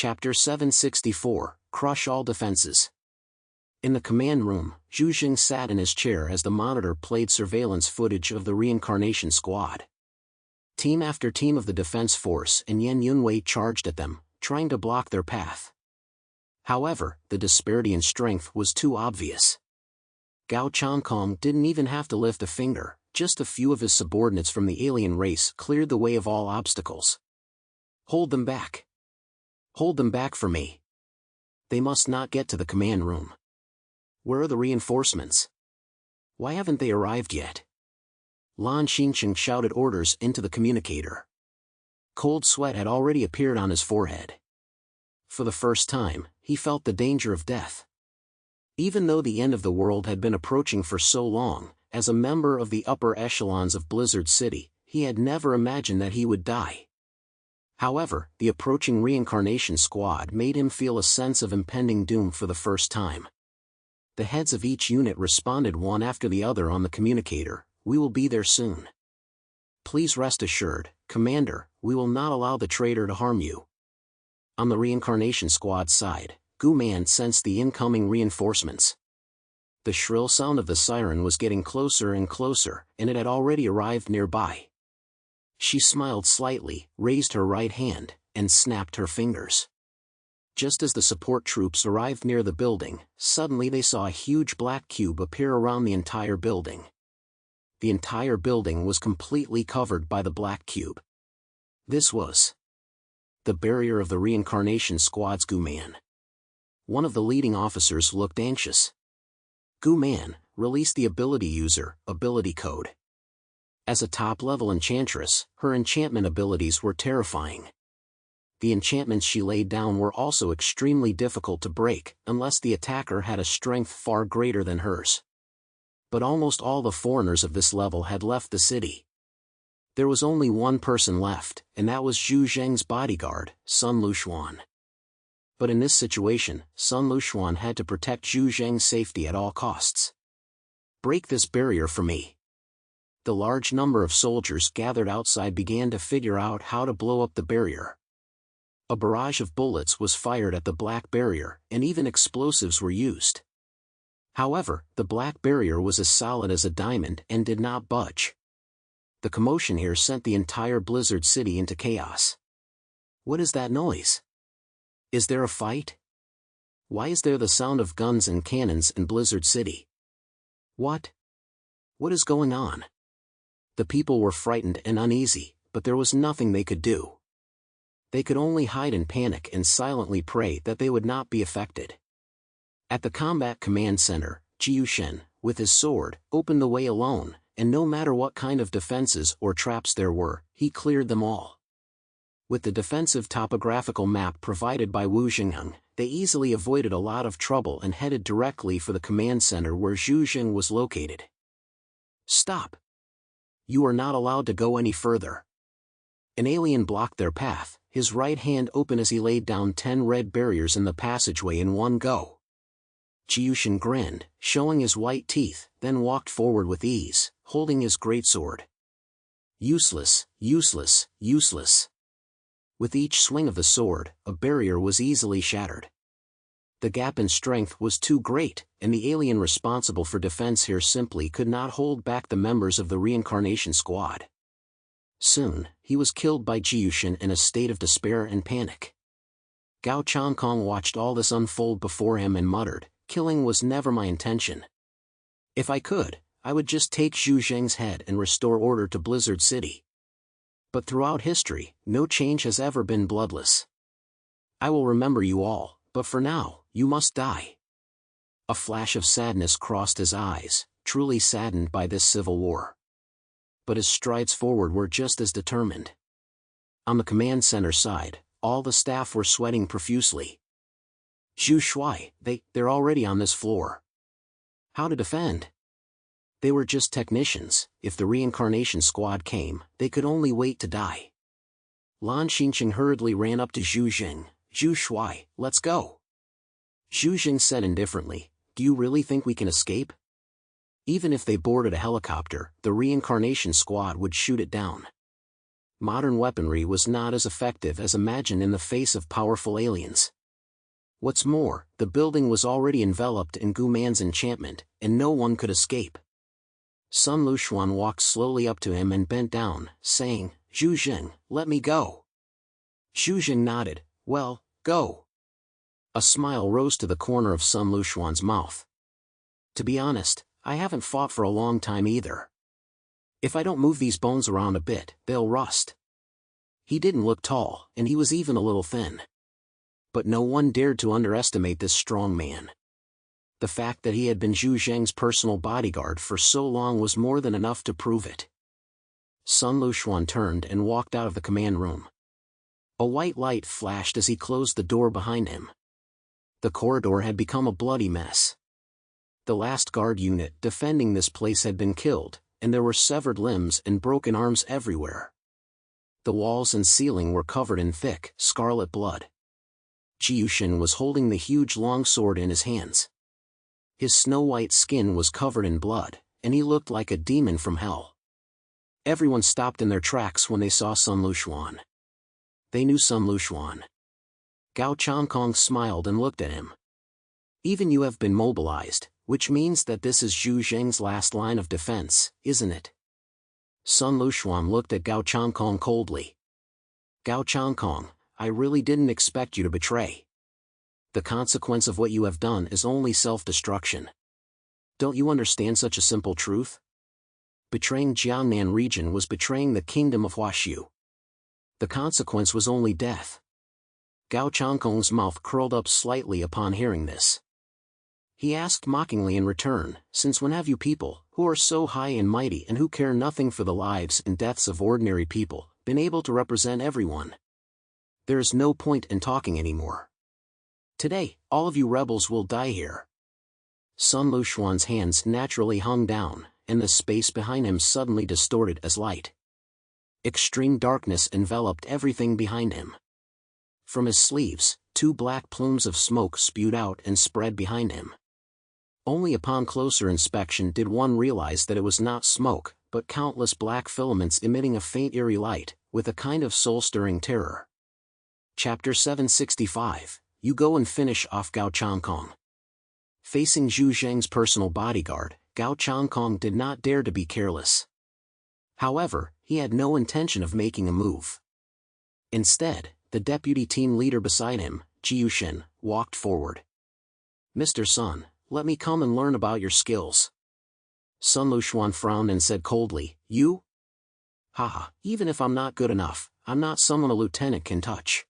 Chapter 764, Crush All Defenses. In the command room, Juujin sat in his chair as the monitor played surveillance footage of the reincarnation squad. Team after team of the defense force and Yan Yunwei charged at them, trying to block their path. However, the disparity in strength was too obvious. Gao Changkong didn't even have to lift a finger, just a few of his subordinates from the alien race cleared the way of all obstacles. Hold them back. Hold them back for me. They must not get to the command room. Where are the reinforcements? Why haven't they arrived yet? Lan Xincheng shouted orders into the communicator. Cold sweat had already appeared on his forehead. For the first time, he felt the danger of death. Even though the end of the world had been approaching for so long, as a member of the upper echelons of Blizzard City, he had never imagined that he would die. However, the approaching reincarnation squad made him feel a sense of impending doom for the first time. The heads of each unit responded one after the other on the communicator, "We will be there soon. Please rest assured, Commander, we will not allow the traitor to harm you." On the reincarnation squad's side, Gu Man sensed the incoming reinforcements. The shrill sound of the siren was getting closer and closer, and it had already arrived nearby. She smiled slightly, raised her right hand, and snapped her fingers. Just as the support troops arrived near the building, suddenly they saw a huge black cube appear around the entire building. The entire building was completely covered by the black cube. This was the barrier of the reincarnation squad's Gu Man. One of the leading officers looked anxious. Gu Man, release the ability user, ability code. As a top-level enchantress, her enchantment abilities were terrifying. The enchantments she laid down were also extremely difficult to break, unless the attacker had a strength far greater than hers. But almost all the foreigners of this level had left the city. There was only one person left, and that was Zhu Zheng's bodyguard, Sun Luxuan. But in this situation, Sun Luxuan had to protect Zhu Zheng's safety at all costs. Break this barrier for me. The large number of soldiers gathered outside began to figure out how to blow up the barrier. A barrage of bullets was fired at the black barrier, and even explosives were used. However, the black barrier was as solid as a diamond and did not budge. The commotion here sent the entire Blizzard City into chaos. What is that noise? Is there a fight? Why is there the sound of guns and cannons in Blizzard City? What? What is going on? The people were frightened and uneasy, but there was nothing they could do. They could only hide in panic and silently pray that they would not be affected. At the combat command center, Jiushen, with his sword, opened the way alone, and no matter what kind of defenses or traps there were, he cleared them all. With the defensive topographical map provided by Wu Xingheng, they easily avoided a lot of trouble and headed directly for the command center where Juujin was located. Stop! You are not allowed to go any further. An alien blocked their path, his right hand open as he laid down 10 red barriers in the passageway in one go. Jiushin grinned, showing his white teeth, then walked forward with ease, holding his greatsword. Useless, useless, useless. With each swing of the sword, a barrier was easily shattered. The gap in strength was too great, and the alien responsible for defense here simply could not hold back the members of the reincarnation squad. Soon, he was killed by Jiushin in a state of despair and panic. Gao Changkong watched all this unfold before him and muttered, "Killing was never my intention. If I could, I would just take Zhu Zheng's head and restore order to Blizzard City. But throughout history, no change has ever been bloodless. I will remember you all, but for now, you must die." A flash of sadness crossed his eyes, truly saddened by this civil war. But his strides forward were just as determined. On the command center side, all the staff were sweating profusely. Zhu Shuai, they're already on this floor. How to defend? They were just technicians. If the reincarnation squad came, they could only wait to die. Lan Xincheng hurriedly ran up to Zhu Jing. "Zhu Shuai, let's go." Zhu Jing said indifferently, "Do you really think we can escape? Even if they boarded a helicopter, the reincarnation squad would shoot it down." modern weaponry was not as effective as imagined in the face of powerful aliens. What's more, the building was already enveloped in Gu Man's enchantment, and no one could escape. Sun Luxuan walked slowly up to him and bent down, saying, "Juujin, let me go." Juujin nodded. "Well, go." A smile rose to the corner of Sun Luxuan's mouth. "To be honest, I haven't fought for a long time either. If I don't move these bones around a bit, they'll rust." He didn't look tall, and he was even a little thin. But no one dared to underestimate this strong man. The fact that he had been Zhu Zheng's personal bodyguard for so long was more than enough to prove it. Sun Luxuan turned and walked out of the command room. A white light flashed as he closed the door behind him. The corridor had become a bloody mess. The last guard unit defending this place had been killed, and there were severed limbs and broken arms everywhere. The walls and ceiling were covered in thick, scarlet blood. Jiushin was holding the huge long sword in his hands. His snow-white skin was covered in blood, and he looked like a demon from hell. Everyone stopped in their tracks when they saw Sun Luxuan. They knew Sun Luxuan. Gao Changkong smiled and looked at him. "Even you have been mobilized, which means that this is Zhu Zheng's last line of defense, isn't it?" Sun Luxuan looked at Gao Changkong coldly. "Gao Changkong, I really didn't expect you to betray. The consequence of what you have done is only self-destruction. Don't you understand such a simple truth? Betraying Jiangnan region was betraying the kingdom of Huaxiu. The consequence was only death." Gao Changkong's mouth curled up slightly upon hearing this. He asked mockingly in return, "Since when have you people, who are so high and mighty and who care nothing for the lives and deaths of ordinary people, been able to represent everyone? There is no point in talking anymore. Today, all of you rebels will die here." Sun Luxuan's hands naturally hung down, and the space behind him suddenly distorted as light. Extreme darkness enveloped everything behind him. From his sleeves, 2 black plumes of smoke spewed out and spread behind him. Only upon closer inspection did one realize that it was not smoke, but countless black filaments emitting a faint eerie light, with a kind of soul-stirring terror. Chapter 765, You Go and Finish Off Gao Changkong. Facing Zhu Zheng's personal bodyguard, Gao Changkong did not dare to be careless. However, he had no intention of making a move. Instead, the deputy team leader beside him, Jiushin, walked forward. "Mr. Sun, let me come and learn about your skills." Sun Luxuan frowned and said coldly, "You? Haha, even if I'm not good enough, I'm not someone a lieutenant can touch."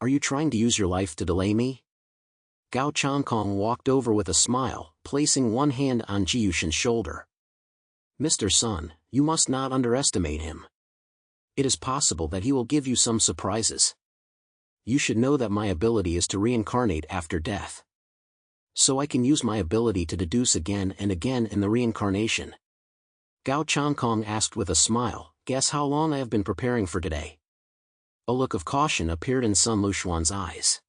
Are you trying to use your life to delay me?" Gao Changkong walked over with a smile, placing one hand on Jiushin's shoulder. "Mr. Sun, you must not underestimate him. It is possible that he will give you some surprises. You should know that my ability is to reincarnate after death. So I can use my ability to deduce again and again in the reincarnation." Gao Changkong asked with a smile, "Guess how long I have been preparing for today?" A look of caution appeared in Sun Luxuan's eyes.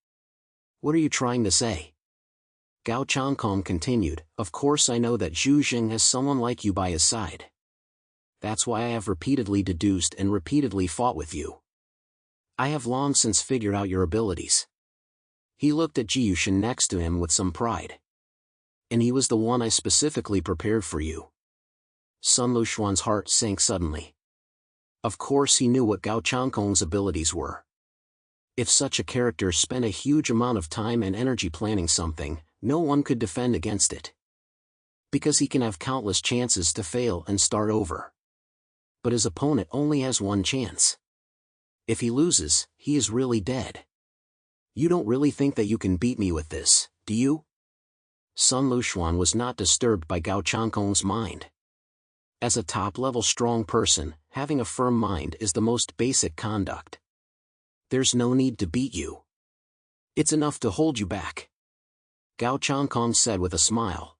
"What are you trying to say?" Gao Changkong continued, "Of course I know that Zhu Zheng has someone like you by his side. That's why I have repeatedly deduced and repeatedly fought with you. I have long since figured out your abilities." He looked at Jiushin next to him with some pride. "And he was the one I specifically prepared for you." Sun Luxuan's heart sank suddenly. Of course he knew what Gao Changkong's abilities were. If such a character spent a huge amount of time and energy planning something, no one could defend against it. Because he can have countless chances to fail and start over. But his opponent only has one chance. If he loses, he is really dead. "You don't really think that you can beat me with this, do you?" Sun Luxuan was not disturbed by Gao Changkong's mind. As a top-level strong person, having a firm mind is the most basic conduct. There's no need to beat you. It's enough to hold you back. Gao Changkong said with a smile.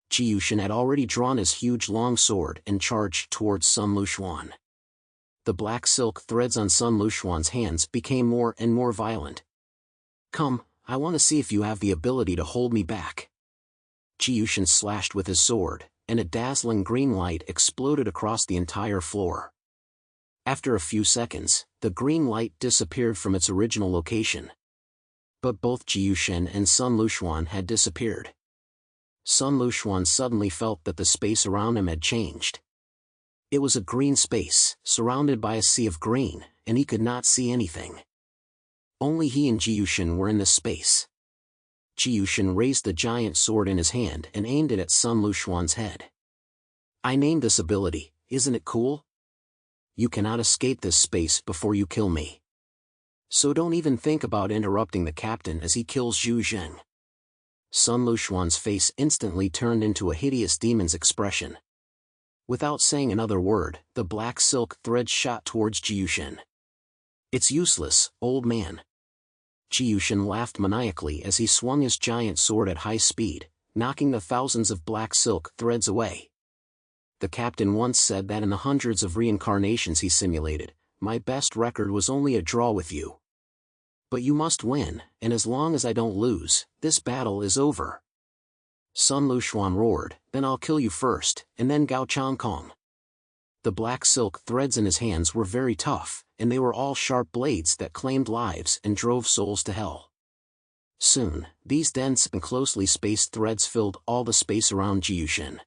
Jiushin had already drawn his huge long sword and charged towards Sun Luxuan. The black silk threads on Sun Luxuan's hands became more and more violent. "Come, I want to see if you have the ability to hold me back." Jiushin slashed with his sword, and a dazzling green light exploded across the entire floor. After a few seconds, the green light disappeared from its original location. But both Jiushen and Sun Lushuan had disappeared. Sun Lushuan suddenly felt that the space around him had changed. It was a green space, surrounded by a sea of green, and he could not see anything. Only he and Jiushen were in this space. Jiushen raised the giant sword in his hand and aimed it at Sun Lushuan's head. I named this ability, isn't it cool? You cannot escape this space before you kill me. So don't even think about interrupting the captain as he kills Juujin. Sun Lushuan's face instantly turned into a hideous demon's expression. Without saying another word, the black silk thread shot towards Jiushin. It's useless, old man. Jiushin laughed maniacally as he swung his giant sword at high speed, knocking the thousands of black silk threads away. The captain once said that in the hundreds of reincarnations he simulated, my best record was only a draw with you. But you must win, and as long as I don't lose, this battle is over. Sun Lushuan roared, then I'll kill you first, and then Gao Changkong. The black silk threads in his hands were very tough, and they were all sharp blades that claimed lives and drove souls to hell. Soon, these dense and closely spaced threads filled all the space around Jiushin.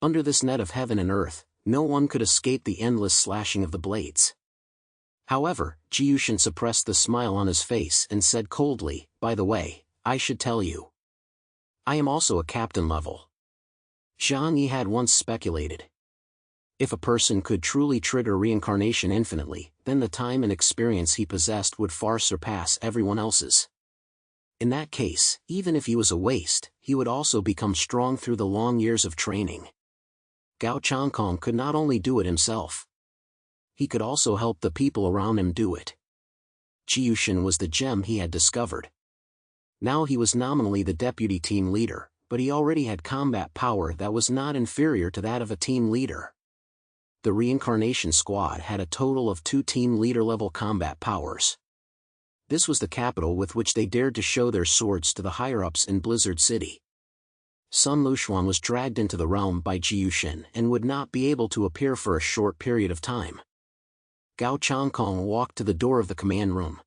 Under this net of heaven and earth, no one could escape the endless slashing of the blades. However, Jiushin suppressed the smile on his face and said coldly, by the way, I should tell you. I am also a captain level. Jangi had once speculated. If a person could truly trigger reincarnation infinitely, then the time and experience he possessed would far surpass everyone else's. In that case, even if he was a waste, he would also become strong through the long years of training. Gao Changkong could not only do it himself. He could also help the people around him do it. Jiushin was the gem he had discovered. Now he was nominally the deputy team leader, but he already had combat power that was not inferior to that of a team leader. The reincarnation squad had a total of 2 team leader level combat powers. This was the capital with which they dared to show their swords to the higher-ups in Blizzard City. Sun Lushuan was dragged into the realm by Jiushin and would not be able to appear for a short period of time. Gao Changkong walked to the door of the command room.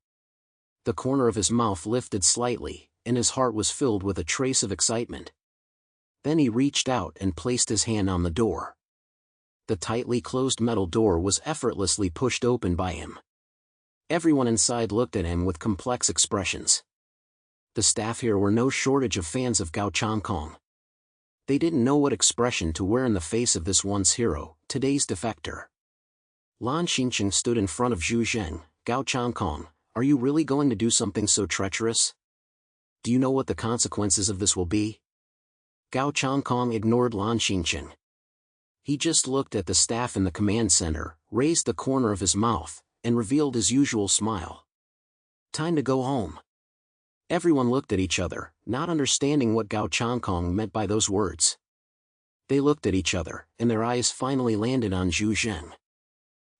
The corner of his mouth lifted slightly, and his heart was filled with a trace of excitement. Then he reached out and placed his hand on the door. The tightly closed metal door was effortlessly pushed open by him. Everyone inside looked at him with complex expressions. The staff here were no shortage of fans of Gao Changkong. They didn't know what expression to wear in the face of this once hero, today's defector. Lan Xincheng stood in front of Zhu Zheng. Gao Changkong, are you really going to do something so treacherous? Do you know what the consequences of this will be? Gao Changkong ignored Lan Xincheng. He just looked at the staff in the command center, raised the corner of his mouth, and revealed his usual smile. Time to go home. Everyone looked at each other, not understanding what Gao Changkong meant by those words. They looked at each other, and their eyes finally landed on Zhu Zheng.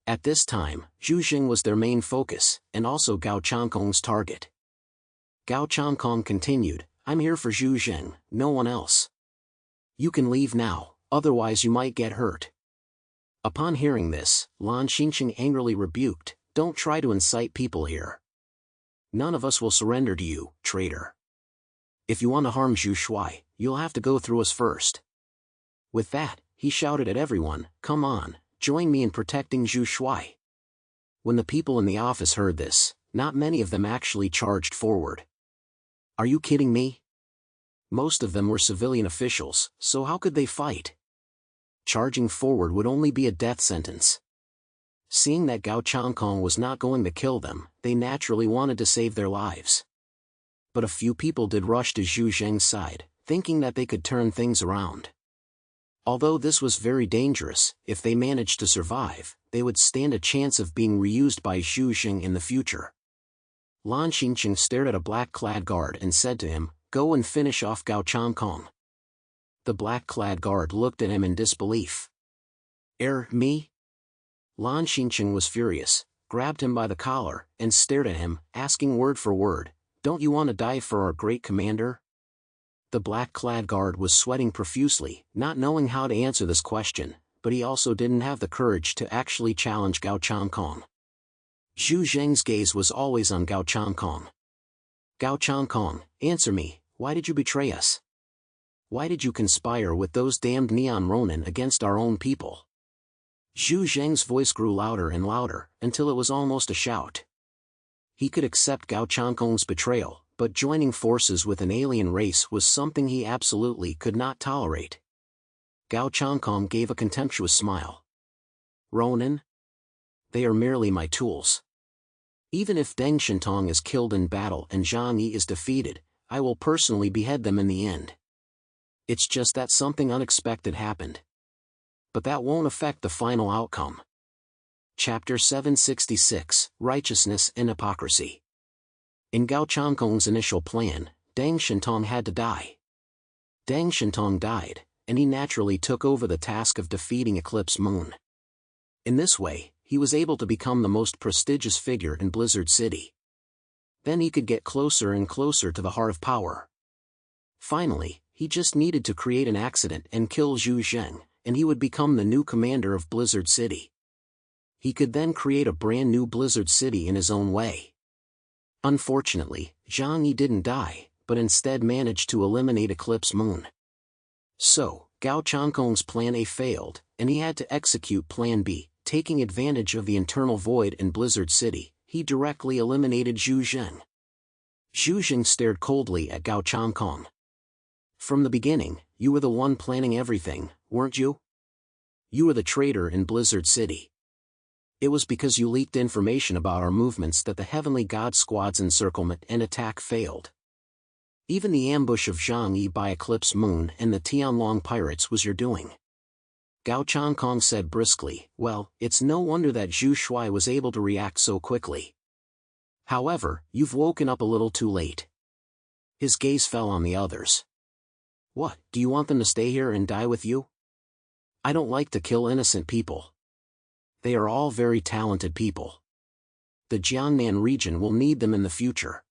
At this time, Zhu Zheng was their main focus, and also Gao Changkong's target. Gao Changkong continued, I'm here for Zhu Zheng, no one else. You can leave now, otherwise you might get hurt. Upon hearing this, Lan Xincheng angrily rebuked, don't try to incite people here. None of us will surrender to you, traitor. If you want to harm Zhu Shuai, you'll have to go through us first. With that, he shouted at everyone, come on, join me in protecting Zhu Shuai. When the people in the office heard this, not many of them actually charged forward. Are you kidding me? Most of them were civilian officials, so how could they fight? Charging forward would only be a death sentence. Seeing that Gao Changkong was not going to kill them, they naturally wanted to save their lives. But a few people did rush to Zhu Zheng's side, thinking that they could turn things around. Although this was very dangerous, if they managed to survive, they would stand a chance of being reused by Zhu Zheng in the future. Lan Xincheng stared at a black-clad guard and said to him, go and finish off Gao Changkong. The black-clad guard looked at him in disbelief. Me? Lan Xincheng was furious, grabbed him by the collar, and stared at him, asking word for word, don't you want to die for our great commander? The black-clad guard was sweating profusely, not knowing how to answer this question, but he also didn't have the courage to actually challenge Gao Changkong. Zhu Zheng's gaze was always on Gao Changkong. Gao Changkong, answer me, why did you betray us? Why did you conspire with those damned neon ronin against our own people? Zhu Zheng's voice grew louder and louder, until it was almost a shout. He could accept Gao Changkong's betrayal, but joining forces with an alien race was something he absolutely could not tolerate. Gao Changkong gave a contemptuous smile. Ronin? They are merely my tools. Even if Deng Shintong is killed in battle and Jangi is defeated, I will personally behead them in the end. It's just that something unexpected happened. But that won't affect the final outcome. Chapter 766, Righteousness and Hypocrisy. In Gao Changkong's initial plan, Deng Shintong had to die. Deng Shintong died, and he naturally took over the task of defeating Eclipse Moon. In this way, he was able to become the most prestigious figure in Blizzard City. Then he could get closer and closer to the heart of power. Finally, he just needed to create an accident and kill Zhu Zheng, and he would become the new commander of Blizzard City. He could then create a brand new Blizzard City in his own way. Unfortunately, Jangi didn't die, but instead managed to eliminate Eclipse Moon. So, Gao Changkong's Plan A failed, and he had to execute Plan B. Taking advantage of the internal void in Blizzard City, he directly eliminated Zhu Zheng. Zhu Zheng stared coldly at Gao Changkong. From the beginning, you were the one planning everything, weren't you? You were the traitor in Blizzard City. It was because you leaked information about our movements that the Heavenly God Squad's encirclement and attack failed. Even the ambush of Zhang by Eclipse Moon and the Tianlong pirates was your doing. Gao Changkong said briskly, well, it's no wonder that Zhu Shui was able to react so quickly. However, you've woken up a little too late. His gaze fell on the others. What, do you want them to stay here and die with you? I don't like to kill innocent people. They are all very talented people. The Jiangnan region will need them in the future.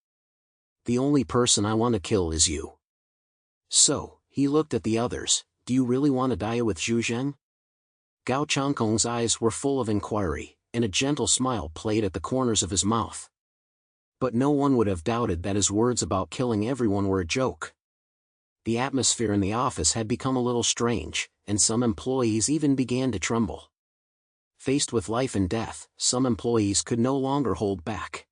The only person I want to kill is you. So, he looked at the others, do you really want to die with Zhu Zheng? Gao Changkong's eyes were full of inquiry, and a gentle smile played at the corners of his mouth. But no one would have doubted that his words about killing everyone were a joke. The atmosphere in the office had become a little strange, and some employees even began to tremble. Faced with life and death, some employees could no longer hold back.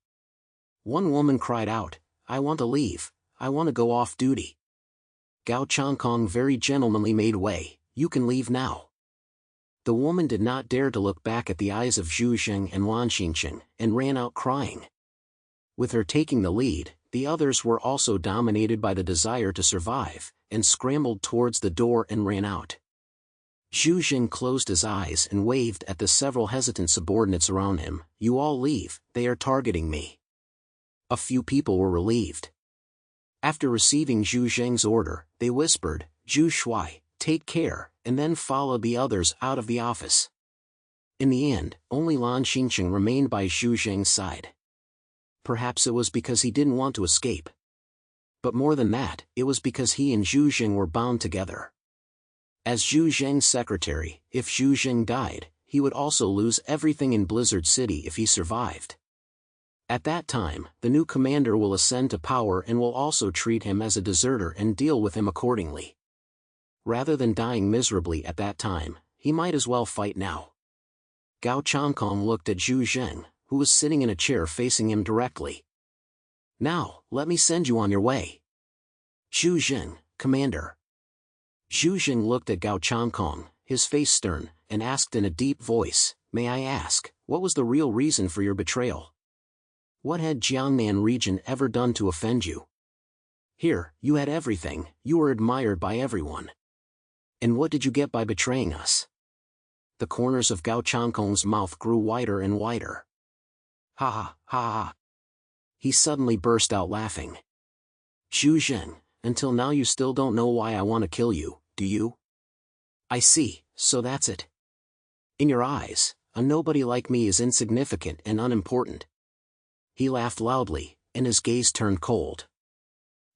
One woman cried out, I want to leave, I want to go off duty. Gao Changkong very gentlemanly made way, you can leave now. The woman did not dare to look back at the eyes of Zhu Zheng and Lan Xingqing, and ran out crying. With her taking the lead, the others were also dominated by the desire to survive, and scrambled towards the door and ran out. Zhu Zheng closed his eyes and waved at the several hesitant subordinates around him, you all leave, they are targeting me. A few people were relieved. After receiving Zhu Zheng's order, they whispered, Zhu Shui, take care, and then followed the others out of the office. In the end, only Lan Xingqing remained by Zhu Zheng's side. Perhaps it was because he didn't want to escape. But more than that, it was because he and Zhu Zheng were bound together. As Zhu Zheng's secretary, if Zhu Zheng died, he would also lose everything in Blizzard City if he survived. At that time, the new commander will ascend to power and will also treat him as a deserter and deal with him accordingly. Rather than dying miserably at that time, he might as well fight now. Gao Changkong looked at Zhu Zheng, who was sitting in a chair facing him directly. Now, let me send you on your way. Zhu Zheng, Commander. Zhu Zheng looked at Gao Changkong, his face stern, and asked in a deep voice, may I ask, what was the real reason for your betrayal? What had Jiangnan region ever done to offend you? Here, you had everything, you were admired by everyone. And what did you get by betraying us? The corners of Gao Changkong's mouth grew wider and wider. Ha ha, ha ha. He suddenly burst out laughing. Zhu Zheng, until now you still don't know why I want to kill you, do you? I see, so that's it. In your eyes, a nobody like me is insignificant and unimportant. He laughed loudly, and his gaze turned cold.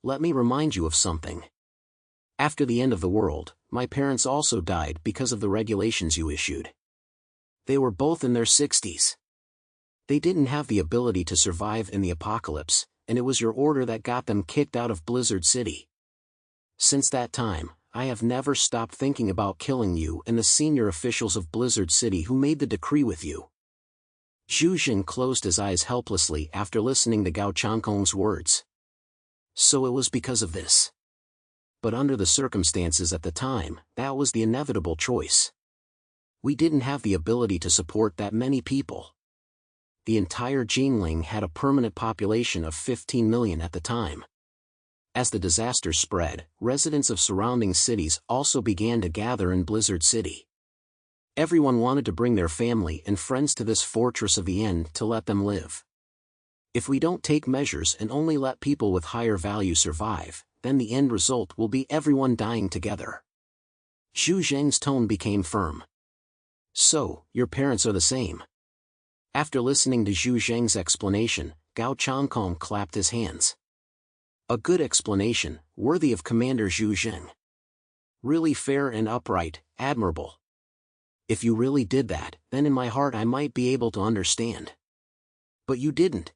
Let me remind you of something. After the end of the world, my parents also died because of the regulations you issued. They were both in their 60s. They didn't have the ability to survive in the apocalypse, and it was your order that got them kicked out of Blizzard City. Since that time, I have never stopped thinking about killing you and the senior officials of Blizzard City who made the decree with you. Juujin closed his eyes helplessly after listening to Gao Changkong's words. So it was because of this. But under the circumstances at the time, that was the inevitable choice. We didn't have the ability to support that many people. The entire Jinling had a permanent population of 15 million at the time. As the disaster spread, residents of surrounding cities also began to gather in Blizzard City. Everyone wanted to bring their family and friends to this fortress of the end to let them live. If we don't take measures and only let people with higher value survive, then the end result will be everyone dying together. Zhu Zheng's tone became firm. So, your parents are the same. After listening to Zhu Zheng's explanation, Gao Changkong clapped his hands. A good explanation, worthy of Commander Zhu Zheng. Really fair and upright, admirable. If you really did that, then in my heart I might be able to understand. But you didn't.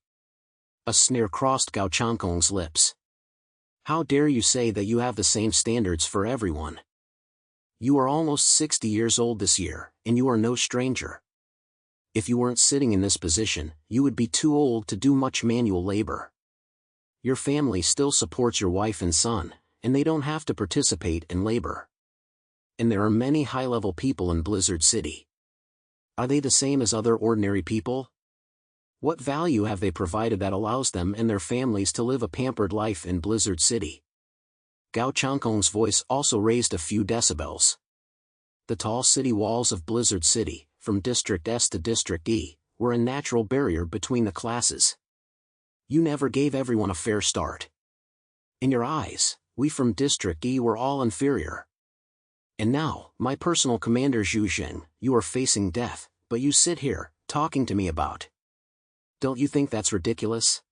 A sneer crossed Gao Changkong's lips. How dare you say that you have the same standards for everyone? You are almost 60 years old this year, and you are no stranger. If you weren't sitting in this position, you would be too old to do much manual labor. Your family still supports your wife and son, and they don't have to participate in labor. And there are many high-level people in Blizzard City. Are they the same as other ordinary people? What value have they provided that allows them and their families to live a pampered life in Blizzard City? Gao Changkong's voice also raised a few decibels. The tall city walls of Blizzard City, from District S to District E, were a natural barrier between the classes. You never gave everyone a fair start. In your eyes, we from District E were all inferior. And now, my personal commander Zhu Zheng, you are facing death, but you sit here, talking to me about. Don't you think that's ridiculous?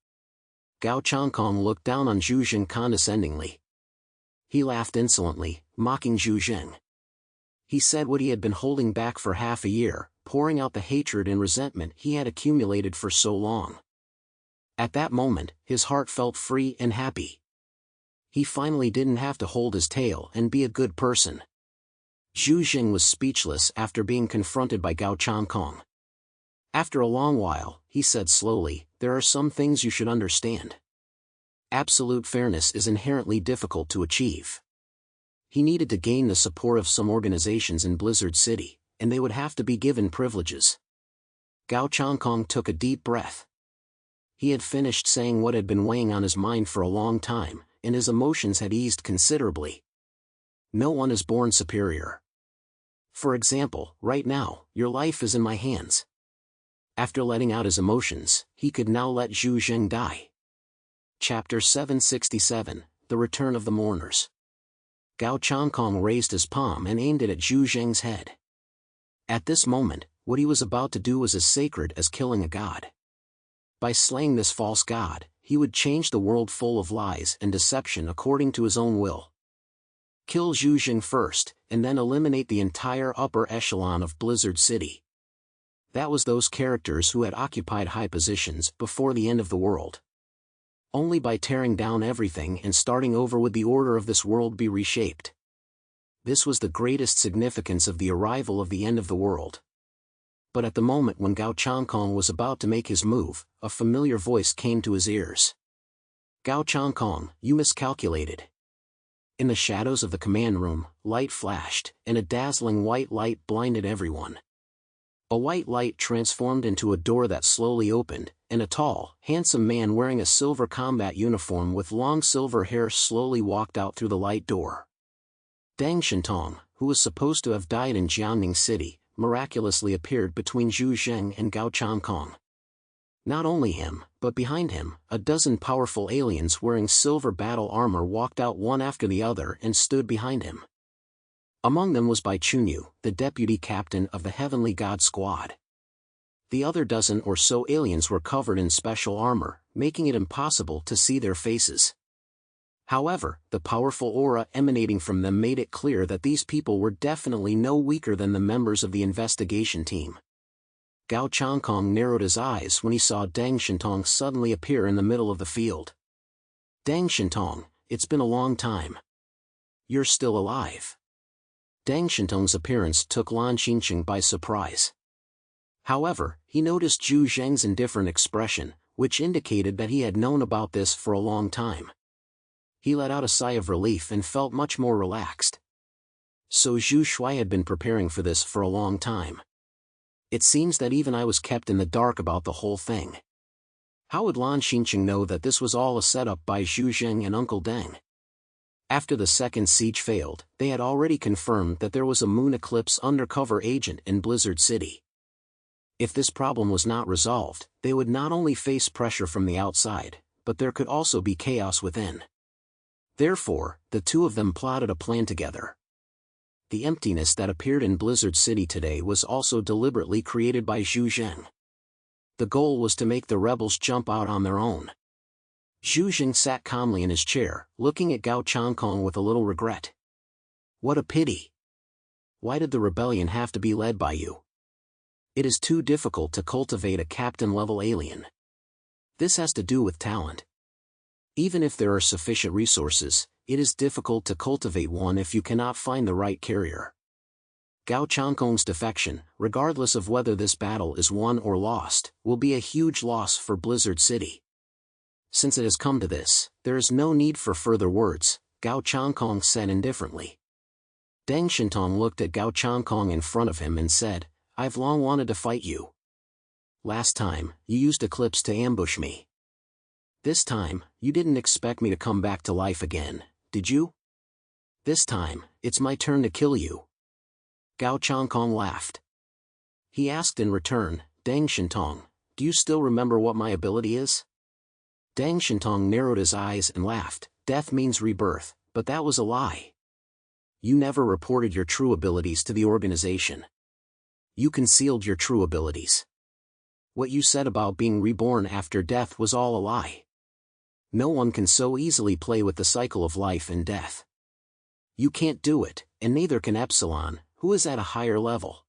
Gao Changkong looked down on Zhu Zheng condescendingly. He laughed insolently, mocking Zhu Zheng. He said what he had been holding back for half a year, pouring out the hatred and resentment he had accumulated for so long. At that moment, his heart felt free and happy. He finally didn't have to hold his tail and be a good person. Zhu Zheng was speechless after being confronted by Gao Changkong. After a long while, he said slowly, there are some things you should understand. Absolute fairness is inherently difficult to achieve. He needed to gain the support of some organizations in Blizzard City, and they would have to be given privileges. Gao Changkong took a deep breath. He had finished saying what had been weighing on his mind for a long time, and his emotions had eased considerably. No one is born superior. For example, right now, your life is in my hands. After letting out his emotions, he could now let Zhu Zheng die. Chapter 767, The Return of the Mourners. Gao Changkong raised his palm and aimed it at Zhu Zheng's head. At this moment, what he was about to do was as sacred as killing a god. By slaying this false god, he would change the world full of lies and deception according to his own will. Kill Zhu Zheng first, and then eliminate the entire upper echelon of Blizzard City. That was those characters who had occupied high positions before the end of the world. Only by tearing down everything and starting over would the order of this world be reshaped. This was the greatest significance of the arrival of the end of the world. But at the moment when Gao Changkong was about to make his move, a familiar voice came to his ears. Gao Changkong, you miscalculated. In the shadows of the command room, light flashed, and a dazzling white light blinded everyone. A white light transformed into a door that slowly opened, and a tall, handsome man wearing a silver combat uniform with long silver hair slowly walked out through the light door. Deng Shintong, who was supposed to have died in Jiangning City, miraculously appeared between Zhu Zheng and Gao Changkong. Not only him, but behind him, a dozen powerful aliens wearing silver battle armor walked out one after the other and stood behind him. Among them was Bai Chunyu, the deputy captain of the Heavenly God Squad. The other dozen or so aliens were covered in special armor, making it impossible to see their faces. However, the powerful aura emanating from them made it clear that these people were definitely no weaker than the members of the investigation team. Gao Changkong narrowed his eyes when he saw Deng Shintong suddenly appear in the middle of the field. Deng Shintong, it's been a long time. You're still alive. Deng Shintong's appearance took Lan Xinqing by surprise. However, he noticed Zhu Zheng's indifferent expression, which indicated that he had known about this for a long time. He let out a sigh of relief and felt much more relaxed. So Zhu Shui had been preparing for this for a long time. It seems that even I was kept in the dark about the whole thing. How would Lan Xinqing know that this was all a setup by Zhu Zheng and Uncle Deng? After the second siege failed, they had already confirmed that there was a moon eclipse undercover agent in Blizzard City. If this problem was not resolved, they would not only face pressure from the outside, but there could also be chaos within. Therefore, the two of them plotted a plan together. The emptiness that appeared in Blizzard City today was also deliberately created by Zhu Zheng. The goal was to make the rebels jump out on their own. Zhu Zheng sat calmly in his chair, looking at Gao Changkong with a little regret. What a pity. Why did the rebellion have to be led by you? It is too difficult to cultivate a captain-level alien. This has to do with talent. Even if there are sufficient resources, it is difficult to cultivate one if you cannot find the right carrier. Gao Changkong's defection, regardless of whether this battle is won or lost, will be a huge loss for Blizzard City. Since it has come to this, there is no need for further words, Gao Changkong said indifferently. Deng Shintong looked at Gao Changkong in front of him and said, I've long wanted to fight you. Last time, you used Eclipse to ambush me. This time, you didn't expect me to come back to life again, did you? This time, it's my turn to kill you. Gao Changkong laughed. He asked in return, Deng Shintong, do you still remember what my ability is? Deng Shintong narrowed his eyes and laughed. Death means rebirth, but that was a lie. You never reported your true abilities to the organization. You concealed your true abilities. What you said about being reborn after death was all a lie. No one can so easily play with the cycle of life and death. You can't do it, and neither can Epsilon, who is at a higher level.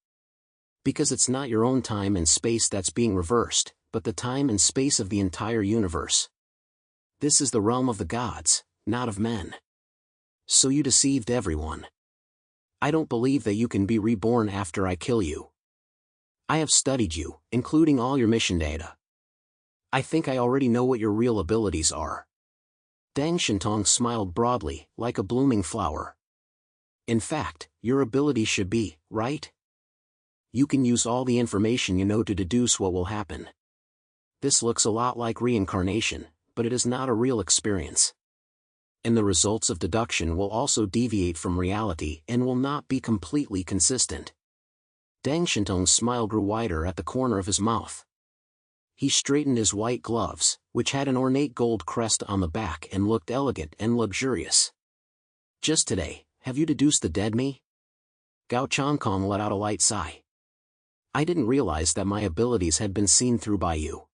Because it's not your own time and space that's being reversed, but the time and space of the entire universe. This is the realm of the gods, not of men. So you deceived everyone. I don't believe that you can be reborn after I kill you. I have studied you, including all your mission data. I think I already know what your real abilities are. Deng Shintong smiled broadly, like a blooming flower. In fact, your ability should be, right? You can use all the information you know to deduce what will happen. This looks a lot like reincarnation, but it is not a real experience. And the results of deduction will also deviate from reality and will not be completely consistent. Deng Shintong's smile grew wider at the corner of his mouth. He straightened his white gloves, which had an ornate gold crest on the back and looked elegant and luxurious. Just today, have you deduced the dead me? Gao Changkong let out a light sigh. I didn't realize that my abilities had been seen through by you.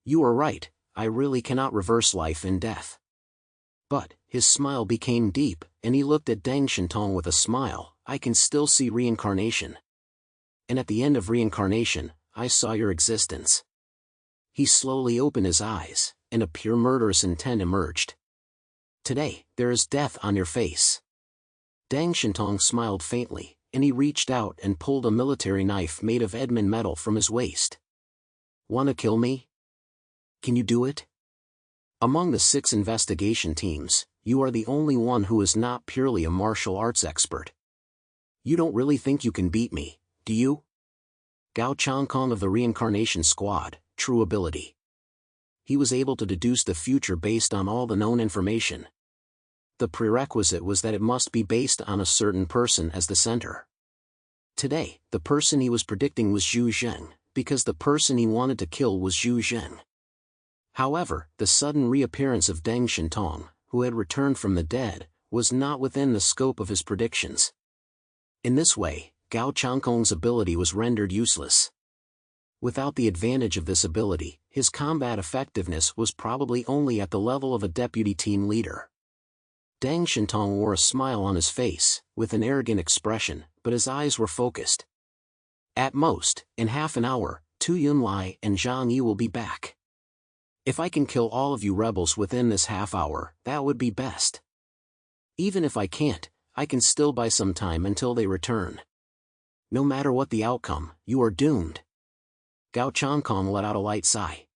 You are right, I really cannot reverse life and death. But, his smile became deep, and he looked at Deng Shintong with a smile, I can still see reincarnation. And at the end of reincarnation, I saw your existence. He slowly opened his eyes, and a pure murderous intent emerged. Today, there is death on your face. Deng Shintong smiled faintly, and he reached out and pulled a military knife made of Edmund metal from his waist. Wanna kill me? Can you do it? Among the 6 investigation teams, you are the only one who is not purely a martial arts expert. You don't really think you can beat me, do you? Gao Changkong of the Reincarnation Squad, true ability. He was able to deduce the future based on all the known information. The prerequisite was that it must be based on a certain person as the center. Today, the person he was predicting was Zhu Zheng, because the person he wanted to kill was Zhu Zheng. However, the sudden reappearance of Deng Shintong, who had returned from the dead, was not within the scope of his predictions. In this way, Gao Changkong's ability was rendered useless. Without the advantage of this ability, his combat effectiveness was probably only at the level of a deputy team leader. Deng Shintong wore a smile on his face, with an arrogant expression, but his eyes were focused. At most, in half an hour, Tu Yunlai and Zhang Yi will be back. If I can kill all of you rebels within this half hour, that would be best. Even if I can't, I can still buy some time until they return. No matter what the outcome, you are doomed. Gao Changkong let out a light sigh.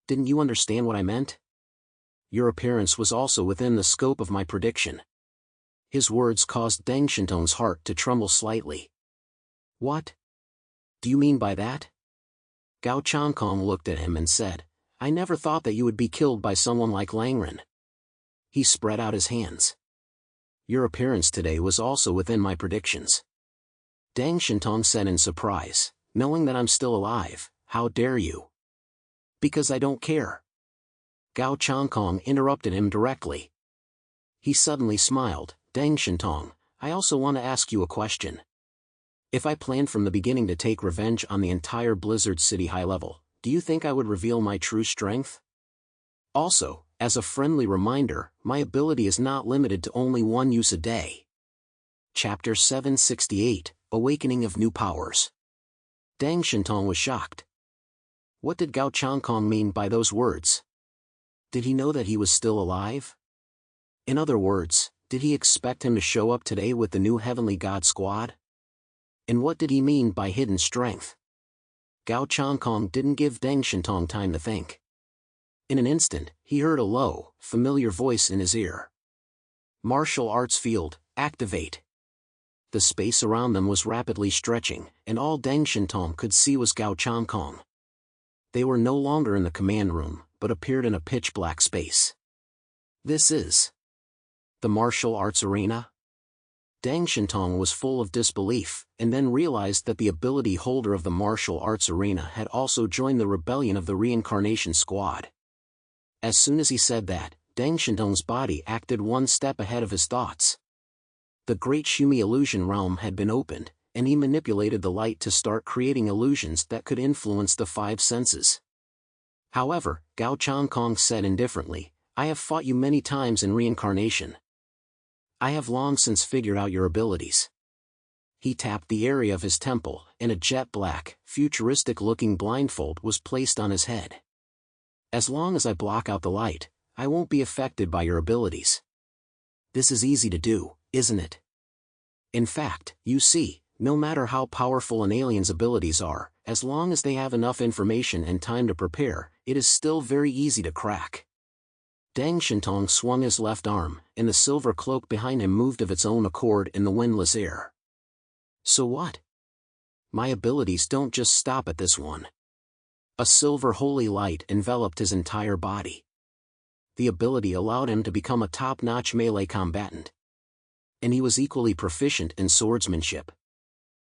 Didn't you understand what I meant? Your appearance was also within the scope of my prediction. His words caused Deng Shintong's heart to tremble slightly. What do you mean by that? Gao Changkong looked at him and said, I never thought that you would be killed by someone like Langren. He spread out his hands. Your appearance today was also within my predictions. Deng Shintong said in surprise, knowing that I'm still alive, how dare you? Because I don't care. Gao Changkong interrupted him directly. He suddenly smiled, Deng Shintong, I also want to ask you a question. If I planned from the beginning to take revenge on the entire Blizzard City high level, do you think I would reveal my true strength? Also, as a friendly reminder, my ability is not limited to only one use a day. Chapter 768, Awakening of New Powers. Deng Shintong was shocked. What did Gao Changkong mean by those words? Did he know that he was still alive? In other words, did he expect him to show up today with the new Heavenly God Squad? And what did he mean by hidden strength? Gao Changkong didn't give Deng Shintong time to think. In an instant, he heard a low, familiar voice in his ear. Martial arts field, activate. The space around them was rapidly stretching, and all Deng Shintong could see was Gao Changkong. They were no longer in the command room, but appeared in a pitch-black space. This is the martial arts arena? Deng Shintong was full of disbelief, and then realized that the ability holder of the martial arts arena had also joined the rebellion of the reincarnation squad. As soon as he said that, Deng Shintong's body acted one step ahead of his thoughts. The Great Shumi illusion realm had been opened, and he manipulated the light to start creating illusions that could influence the five senses. However, Gao Changkong said indifferently, I have fought you many times in reincarnation. I have long since figured out your abilities. He tapped the area of his temple, and a jet-black, futuristic-looking blindfold was placed on his head. As long as I block out the light, I won't be affected by your abilities. This is easy to do, isn't it? In fact, you see, no matter how powerful an alien's abilities are, as long as they have enough information and time to prepare, it is still very easy to crack. Deng Shintong swung his left arm, and the silver cloak behind him moved of its own accord in the windless air. So what? My abilities don't just stop at this one. A silver holy light enveloped his entire body. The ability allowed him to become a top-notch melee combatant. And he was equally proficient in swordsmanship.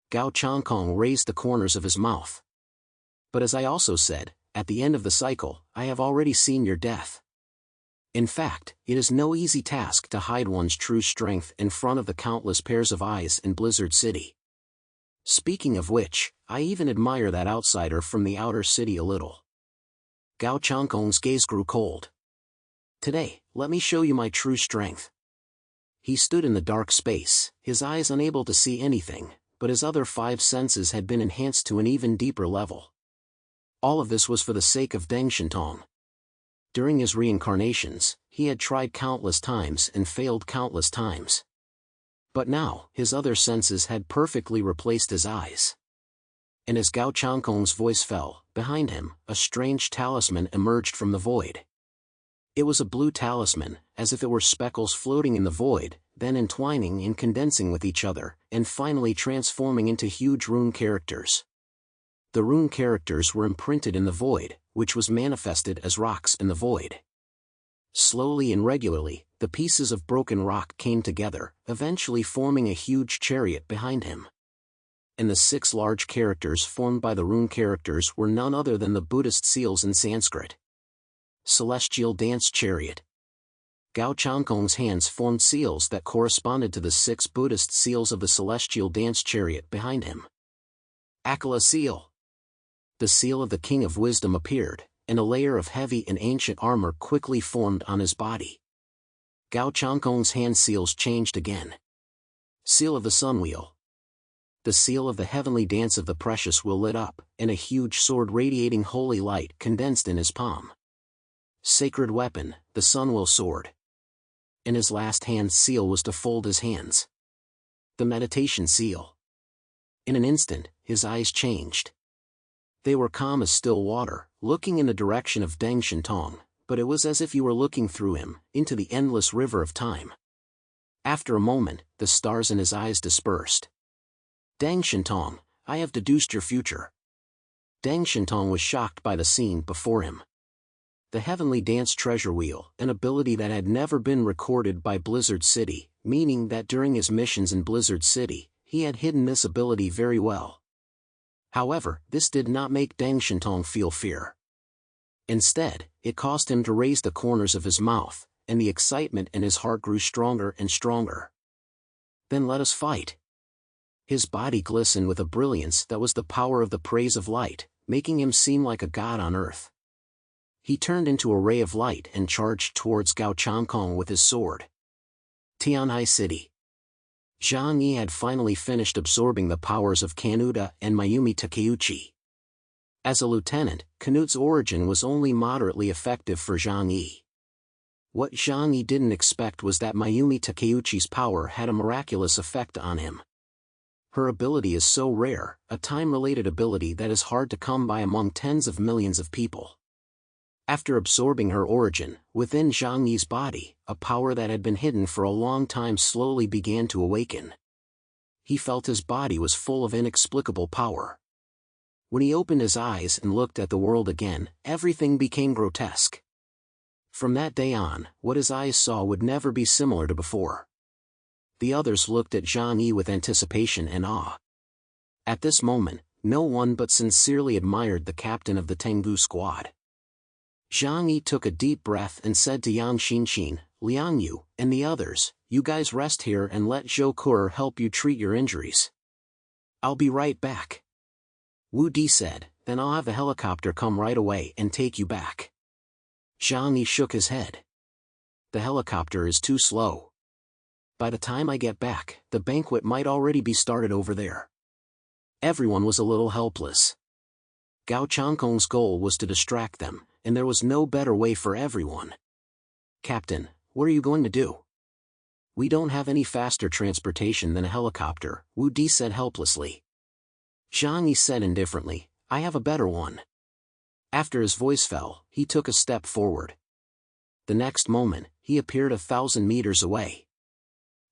Gao Changkong raised the corners of his mouth. But as I also said, at the end of the cycle, I have already seen your death. In fact, it is no easy task to hide one's true strength in front of the countless pairs of eyes in Blizzard City. Speaking of which, I even admire that outsider from the outer city a little. Gao Changkong's gaze grew cold. Today, let me show you my true strength. He stood in the dark space, his eyes unable to see anything, but his other five senses had been enhanced to an even deeper level. All of this was for the sake of Deng Shintong. During his reincarnations, he had tried countless times and failed countless times. But now, his other senses had perfectly replaced his eyes. And as Gao Changkong's voice fell, behind him, a strange talisman emerged from the void. It was a blue talisman, as if it were speckles floating in the void, then entwining and condensing with each other, and finally transforming into huge rune characters. The rune characters were imprinted in the void, which was manifested as rocks in the void. Slowly and regularly, the pieces of broken rock came together, eventually forming a huge chariot behind him. And the 6 large characters formed by the rune characters were none other than the Buddhist seals in Sanskrit. Celestial Dance Chariot. Gao Changkong's hands formed seals that corresponded to the 6 Buddhist seals of the Celestial Dance Chariot behind him. Akala Seal. The seal of the King of Wisdom appeared, and a layer of heavy and ancient armor quickly formed on his body. Gao Changkong's hand seals changed again. Seal of the Sun Wheel. The seal of the heavenly dance of the precious will lit up, and a huge sword radiating holy light condensed in his palm. Sacred weapon, the Sun Wheel sword. In his last hand seal was to fold his hands. The meditation seal. In an instant, his eyes changed. They were calm as still water, looking in the direction of Deng Shintong, but it was as if you were looking through him, into the endless river of time. After a moment, the stars in his eyes dispersed. Deng Shintong, I have deduced your future. Deng Shintong was shocked by the scene before him. The Heavenly Dance Treasure Wheel, an ability that had never been recorded by Blizzard City, meaning that during his missions in Blizzard City, he had hidden this ability very well. However, this did not make Deng Shintong feel fear. Instead, it caused him to raise the corners of his mouth, and the excitement in his heart grew stronger and stronger. Then let us fight. His body glistened with a brilliance that was the power of the praise of light, making him seem like a god on earth. He turned into a ray of light and charged towards Gao Changkong with his sword. Tianhai City. Jangi had finally finished absorbing the powers of Kanuta and Mayumi Takeuchi. As a lieutenant, Canute's origin was only moderately effective for Jangi. What Jangi didn't expect was that Mayumi Takeuchi's power had a miraculous effect on him. Her ability is so rare, a time-related ability that is hard to come by among tens of millions of people. After absorbing her origin, within Zhangyi's body, a power that had been hidden for a long time slowly began to awaken. He felt his body was full of inexplicable power. When he opened his eyes and looked at the world again, everything became grotesque. From that day on, what his eyes saw would never be similar to before. The others looked at Zhangyi with anticipation and awe. At this moment, no one but sincerely admired the captain of the Tengbu squad. Zhangyi took a deep breath and said to Yang Xinqin, Liang Yu, and the others, you guys rest here and let Zhou Kur help you treat your injuries. I'll be right back. Wu Di said, then I'll have the helicopter come right away and take you back. Zhangyi shook his head. The helicopter is too slow. By the time I get back, the banquet might already be started over there. Everyone was a little helpless. Gao Changkong's goal was to distract them, and there was no better way for everyone. Captain, what are you going to do? We don't have any faster transportation than a helicopter, Wu Di said helplessly. Zhangyi said indifferently, I have a better one. After his voice fell, he took a step forward. The next moment, he appeared 1,000 meters away.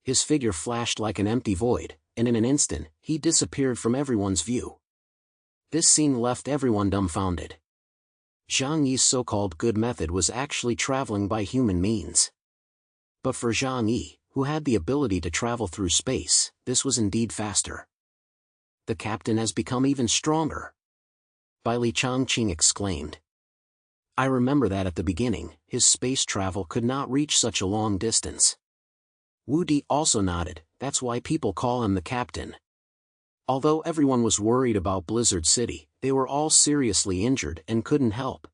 His figure flashed like an empty void, and in an instant, he disappeared from everyone's view. This scene left everyone dumbfounded. Zhangyi's so-called good method was actually traveling by human means. But for Zhangyi, who had the ability to travel through space, this was indeed faster. The captain has become even stronger. Bai Li Changqing exclaimed. I remember that at the beginning, his space travel could not reach such a long distance. Wu Di also nodded, that's why people call him the captain. Although everyone was worried about Blizzard City, they were all seriously injured and couldn't help.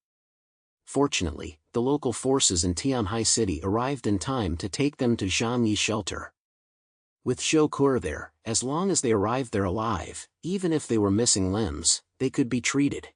Fortunately, the local forces in Tianhai City arrived in time to take them to Zhangyi's shelter. With Zhou Kur there, as long as they arrived there alive, even if they were missing limbs, they could be treated.